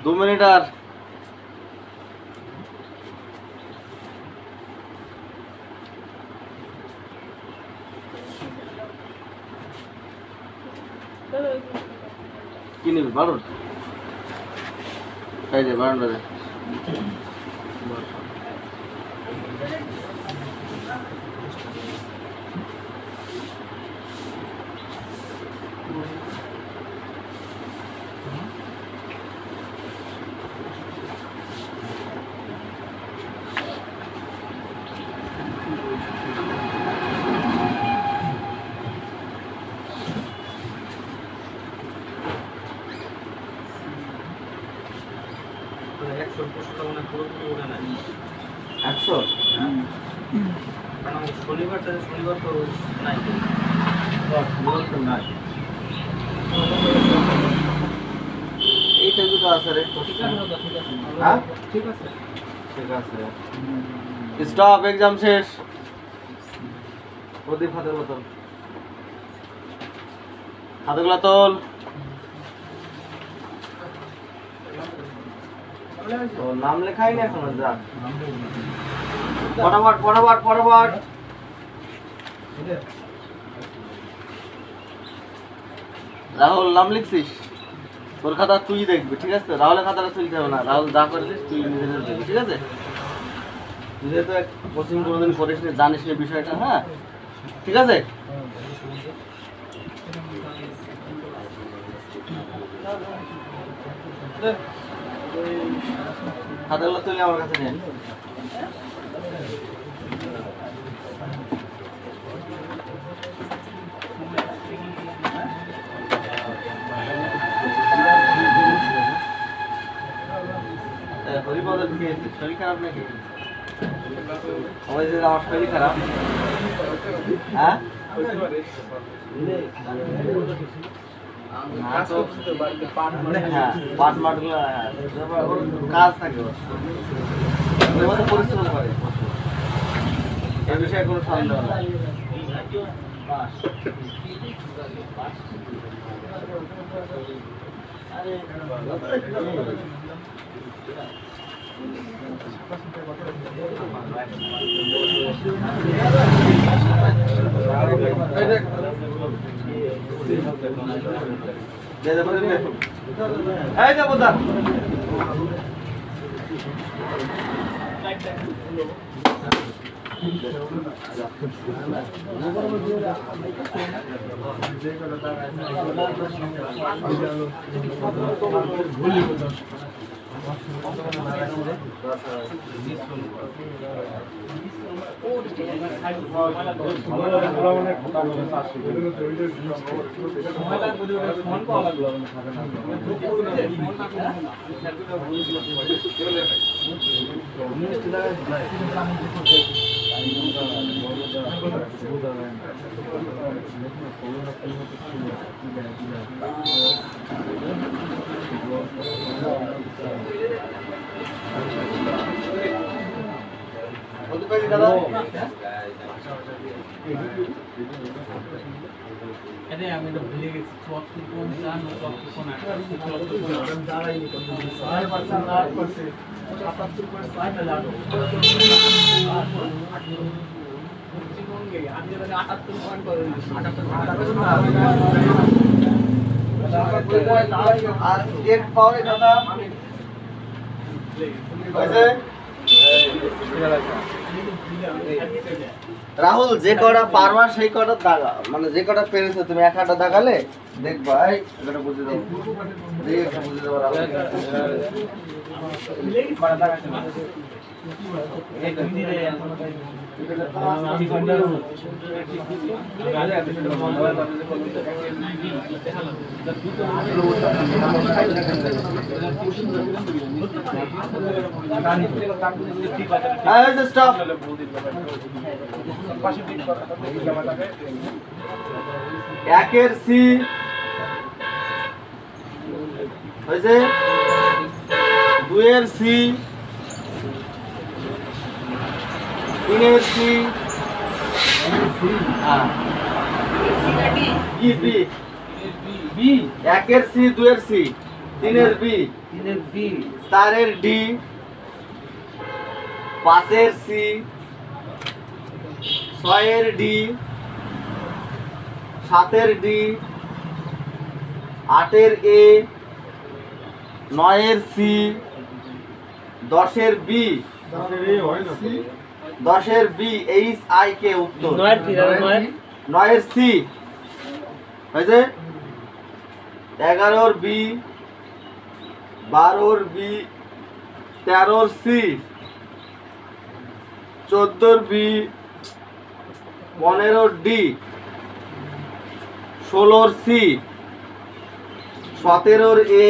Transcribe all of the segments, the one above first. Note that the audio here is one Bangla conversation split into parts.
2 মিনিট আর কি নিবি? বারণ এই যে বারণটা দে। শনিবার তো নাই, এইটা দুটো আছে রে। হ্যাঁ ঠিক আছে ঠিক আছে। স্টপ, এক্সাম শেষ। প্রদীপ হাতেগুলো তোল, হাতেগুলো তোল। নাম লেখাই না এখনো, যা ফটাফট। রাহুল নাম লিখছিস? তোর খাতা তুই দেখবি, ঠিক আছে? রাহুলের খাতাটা তুলতে হবে না, রাহুল যা করেছিস তুই নিজে দেখবি, ঠিক আছে? তুই যেহেতু কোচিং কোনোদিন করিস নি, জানিস না বিষয়টা, হ্যাঁ ঠিক আছে? খাতাগুলো তুলে আমার কাছে নিয়ে হরিপদ খেয়েছে। শরীর খারাপ নাকি? আমার শরীর খারাপ। হ্যাঁ কাজ থাকে, পরিশ্রম করে, এ বিষয়ে কোনো সন্দেহ নাই। এই যে বোধা আমি তো ভুলে গেছি, কোন গান কোন রাহুল যে কটা পারবা সেই কটা দাগা, মানে যে কটা পেরেছো তুমি এক একটা দাগালে দেখবা। এটা বুঝে দাও, বুঝে দেবো একের সি হয়েছে, দুইয়ের সি, তিনের সি, একের সি, দুইয়ের সি, 3-এর বি, 3-এর বি, 4-এর ডি, 5-এর সি, 6-এর ডি, 7-এর ডি, 8-এর এ, 9-এর সি, 10-এর বি, 10-এর বি এইচ আই কে উত্তর। 9-এর সি হয়েছে, 11-ওর বি, 12-ওর বি, 13-ওর সি, 14-ওর বি, 15-ওর ডি, 16-ওর সি, 17-ওর এ,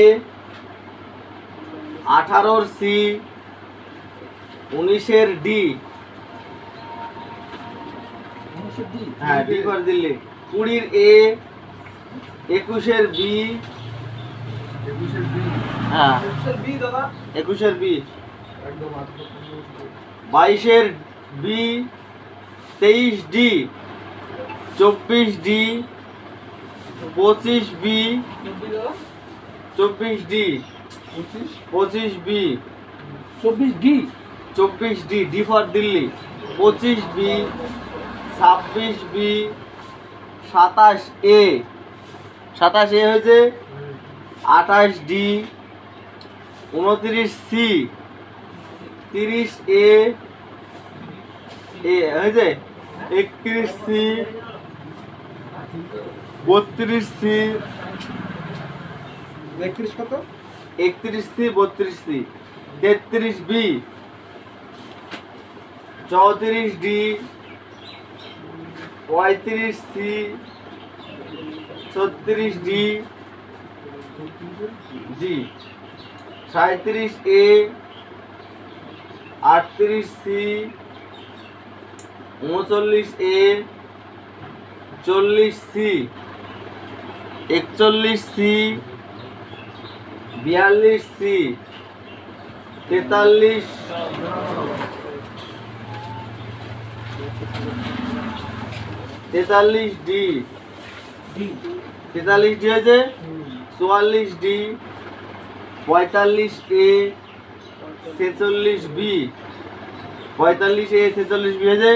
18-ওর সি, 19-এর ডি, হ্যাঁ ডি করে দিল্লি, 20-এর এ, 21-এর বি, হ্যাঁ 21-এর বি, 22-এর B, 23 D, 24 D, 25 B, 24 D, 25 B, 24 D, D for Delhi, 25 B, 26 B, 27 A, 27 A হয়েছে, 28 ডি, 29 সি, 30 এ, এ হয়েছে, 31 C, 32 C, 31 C, 32 C, 33 B, 34 D, 35 C, 36 D, G, 37 A, 38 C, 39 A, 40 C, 41 C, 42 C, 43 D, 43 D হয়েছে, 44 D, 45 A, 46 B, 45 A, 46 B হয়েছে,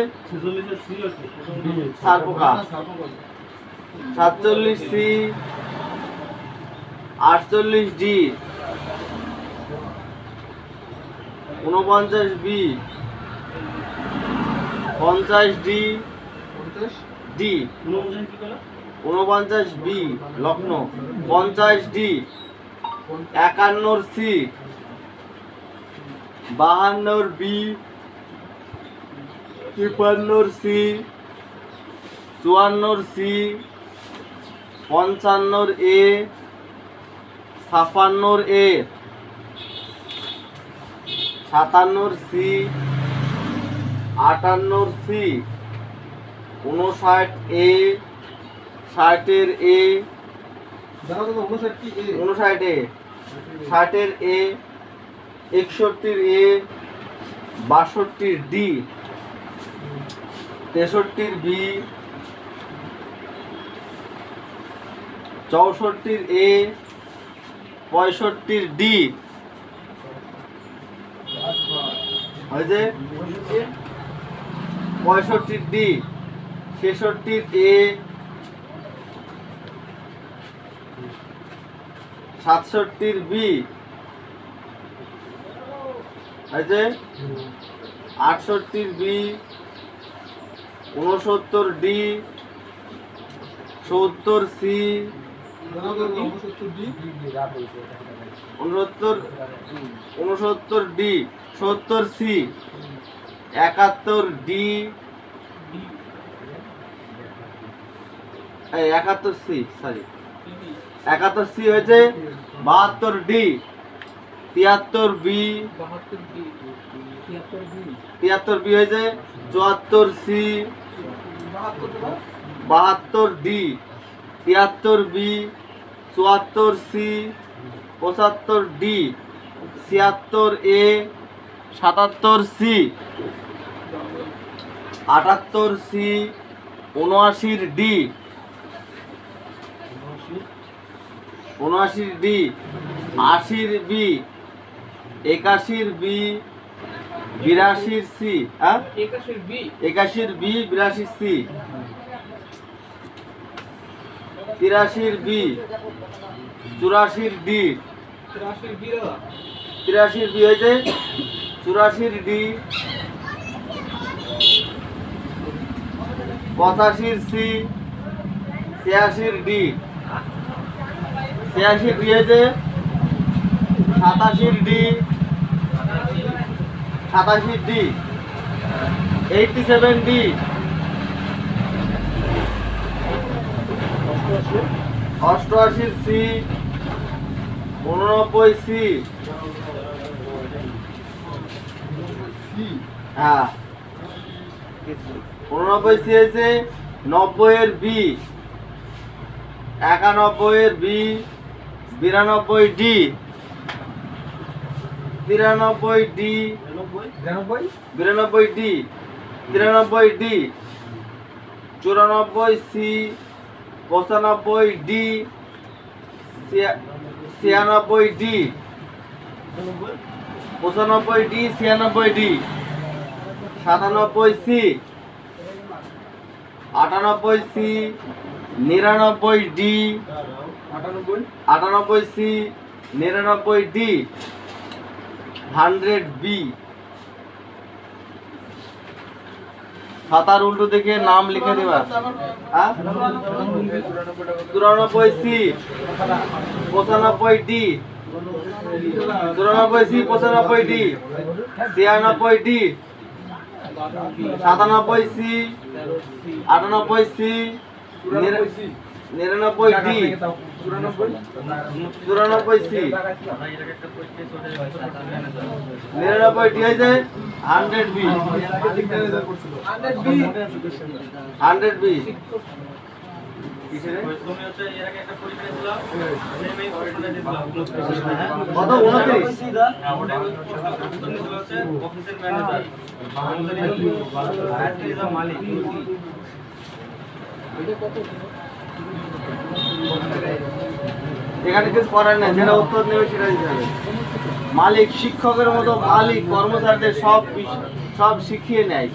সার পোকা, 47 C, 48 D, 49 B, 50 D, D, 49 B, লগ্ন, 50 D, 51 C, 52 B, 53 C, 54 C, 55 A, 56 A, 57 C, 58 C, 59 A, 60 এর এ, 59 এ, 60 এর A, 61 A, 62 D, 63 B, 64 A, 65 D হয়েছে, 65 ডি, 66 এ, 67 বি হয়েছে, 68 B, 69 D, 70 C, 69 D, 70 C, 71 D, 71 C, sorry 71 C হয়েছে, 72 ডি, 73 বি, 73 বি হয়েছে, 74 C, 72 D, 73 B, 74 C, 75 D, 76 A, 77 C, 78 C, 79 D, ৭৯ D, ৮০ B, ৮১ B, ৮২ C, হ্যাঁ 81 B ৮১ B, ৮২ C, ৮৩ B, ৮৪ D, 83 B দাদা ৮৩ বি হয়েছে, ৮৪ ডি, ৮৫ সি, ৮৬ ডি, ৮৬ ডি হয়েছে, ৮৭ D, ৮৭ D, 87 D, ৮৮ C, 89 C, হ্যাঁ 89 সি হয়েছে, 90 B, 91 B, 92 D, 93 D, 92 D, 93 D, 94 C, 95 D, 96 D, 95 D, 96 D, 97 C, 98 C, 99 D, 98 C, 99 D, 100 B. খাতার উল্টো দিকে নাম লিখে দেবা। 94 C, 95 D, 94 C, 95 D, 96 D, 97 C, 98 C, 99 D, 94 C, 99 D হয়েছে 100 বি, 100 বি। কত 29 এখানে কিছু করার নাই, যেটা উত্তর নেবে সেটা দিতে হবে। মালিক শিক্ষকের মতো মালিক কর্মচারীদের সব শিখিয়ে নেয়।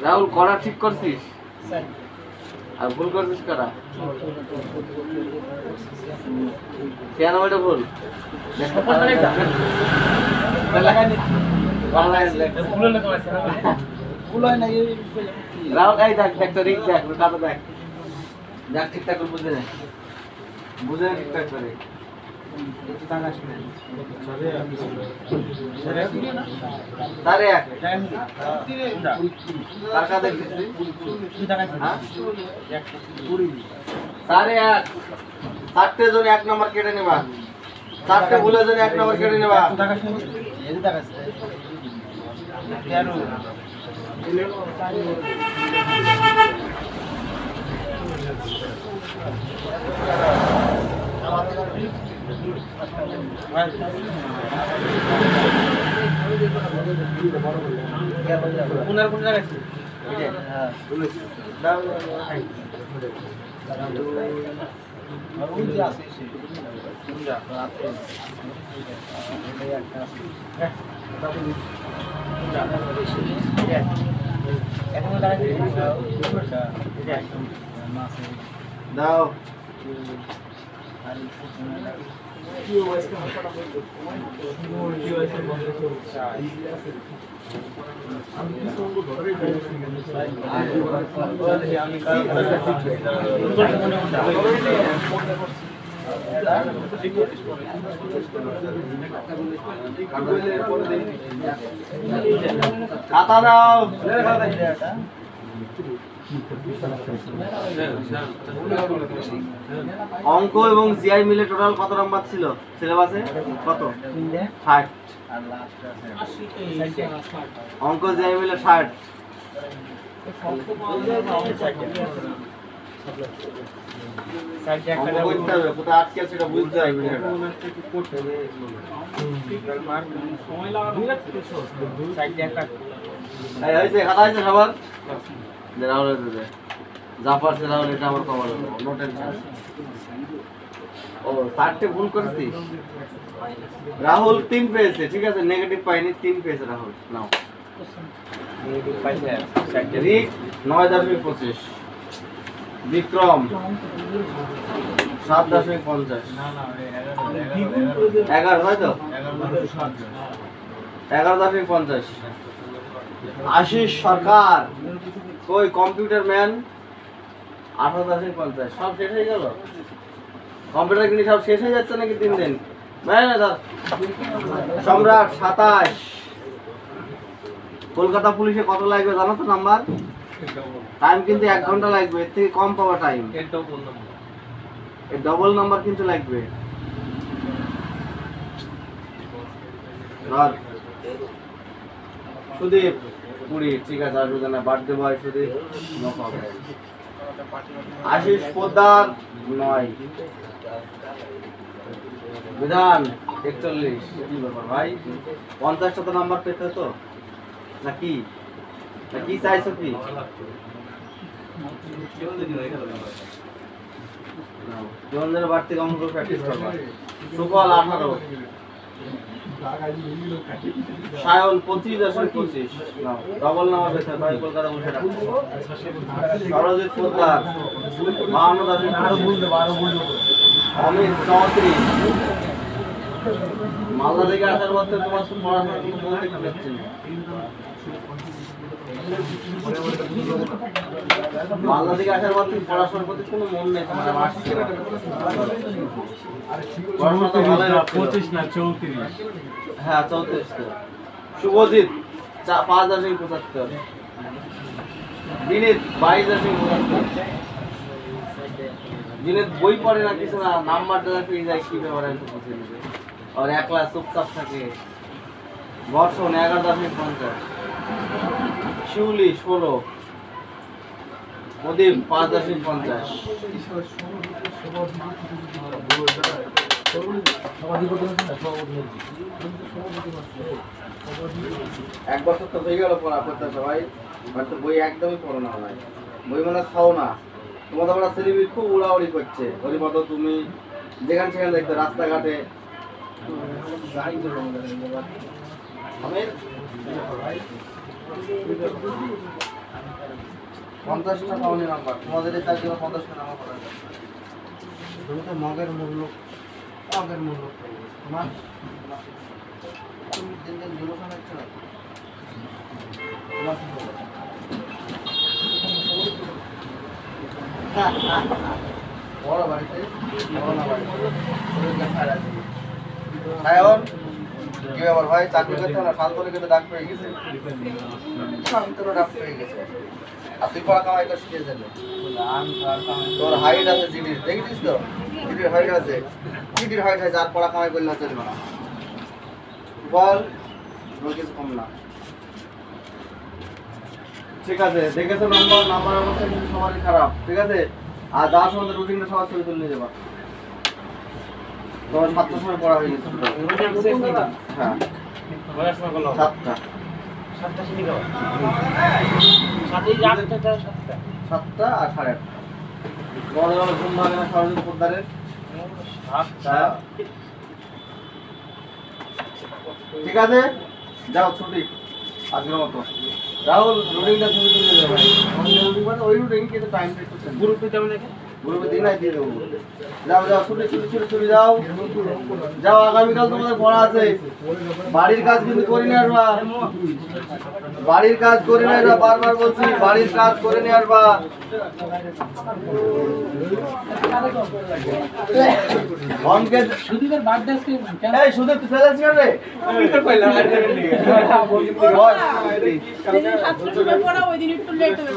রাহুল করা ঠিক করছিস আর ভুল করছিস কারা? 96টা ভুল। রাহুল এই দেখ দেখ তো রিক দেখ কাটা দেখ দেখ ঠিকঠাক করে বুঝে নে, বুঝে ঠিকঠাক করে। সাড়ে এক টাকা দেখছিস? সাড়ে এক 4টে জন 1 নম্বর কেটে নেবা, 4টে ভুলে জন 1 নম্বর কেটে নেবা। কোনার কোন জায়গায় ছিল? হ্যাঁ দাও খাতা দাও অঙ্ক এবং জিআই মিলে টোটাল কত নাম্বার ছিল সিলেবাসে? কত? 60। অঙ্ক জিআই মিলে 60। অঙ্ক করতে হবে, কোথায় আটকে আছে সেটা বুঝতে হবে। এই হয়েছে, খাতা হয়েছে সবার? রাহুল যা পারছে রাহুল, এটা আমার কমাল, নো টেনশন। ও 60টে ভুল করেছিস? রাহুল 3 পেয়েছে, ঠিক আছে, নেগেটিভ পাইনি, 3 পেয়েছে রাহুল। নাও রিক 9.25, বিক্রম 7.50, 11 হয় তো 11.50, আশিস সরকার কই কম্পিউটার ম্যান 18.50। সব শেষ হয়ে গেল? কম্পিউটার কিনে সব শেষ হয়ে যাচ্ছে নাকি 3 দিন? সম্রাট 27। কলকাতা পুলিশে কত লাগবে জানো তো নাম্বার? টাইম কিন্তু 1 ঘন্টা লাগবে, এর থেকে কম পাওয়া টাইম। এর ডবল নাম্বার কিন্তু লাগবে। সুদীপ 20, ঠিক আছে, আসবে না, birthday boy Sudip, no problem. Ashis Poddar 9, Bidhan 41। কি ব্যাপার ভাই, 50টা তো নাম্বার পেতে তো নাকি? কি চাইছো কি? জনদের বাড়তি কম করে প্র্যাকটিস করবা। সুফল 18, সায়ন 25.25, ডবল নাম্বার পেতে ভাই, কলকাতা বসে রাখো। সরজিৎ পোদ্দার 52.12, অমিত 34। মালদা থেকে আসার পর তোমার পড়াশোনা কিন্তু বলতে পারছি না। মালদা থেকে আসার পর তুমি পড়াশোনার প্রতি কোনো মন নেই তোমার? পড়াশোনা তো ভালোই হচ্ছে। 25 না 34। হ্যাঁ 34। শুভজিৎ 5.75, বিনীত 22.75। বিনীত বই পড়ে না কিছু না, নাম্বার দেওয়া পেয়ে যায়, কি ব্যাপার একটু বুঝে নেবে। আর একলা চুপচাপ থাকে। বর্ষণ 11.50, শিউলি 16, প্রদীপ 5.50। এক বছর তো হয়ে গেল পড়া করতে সবাই, হয়তো বই একদমই পড়ো না ভাই, বই মনে খাও না। তোমাদের ওরা ছেলেবি খুব উড়াউড়ি করছে, হরিপদ তুমি যেখানে সেখানে দেখতে রাস্তাঘাটে। আমি 50টা পাওনি নাম্বার, তোমাদের এই চাকরি 50টা নাম্বার পড়া যায়। তুমি তো মগের মূল্য তোমার, তুমি দিন দিন জুলুসান হচ্ছে না বড় বাড়িতে সায়ন, কি ব্যাপার ভাই, চাকরি করতে না? শান্তনু কিন্তু ডাক পেয়ে গেছে, শান্তনু ডাক পেয়ে গেছে। আর তুই পড়া কামাই করে শিখে যাবে। তোর হাইট আছে জিডির, দেখেছিস তো? জিডির হাইট আছে, জিডির হাইট আছে, আর পড়া কামাই করলে চলবে না। বল, কিছু কম না। ঠিক আছে, দেখেছো নাম্বার অবস্থা কিন্তু সবারই খারাপ, ঠিক আছে। আর যাওয়ার সময় রুটিনটা সবার ছবি তুলে নিয়ে যাবা। তোমার 7টার সময় পড়া হয়ে গেছে। হ্যাঁ, 7টা। 7টা আর 8:30। তোমাদের বেলা ঘুম ভাঙে না সরস্বতী পোদ্দারের? হ্যাঁ। ঠিক আছে, যাও ছুটি আজকের মতো। রাহুল রুটিনটা ছবি তুলে দেবে ভাই। রুটিন মানে ওই রুটিন, কিন্তু টাইমটা একটু চেঞ্জ। গ্রুপে যেমন দেখে গ্রুপে দিন নাই দিয়ে দেবো। যাও যাও, ছুটি ছুটি ছুটি ছুটি যাও যাও। আগামীকাল তোমাদের পড়া আছে। বাড়ির কাজ কিন্তু করে নিয়ে আসবা। বাড়ির কাজ করে নিয়ে আসবা, বারবার বলছি বাড়ির কাজ করে নিয়ে আসবা। অঙ্কে সুদীপের বার্থডে আজকে এই সুদীপ তুই ফেলে আসছিস রে? আমি তো কইলাম বস। যেদিন 7 পড়া ওই দিন একটু লেট হবে।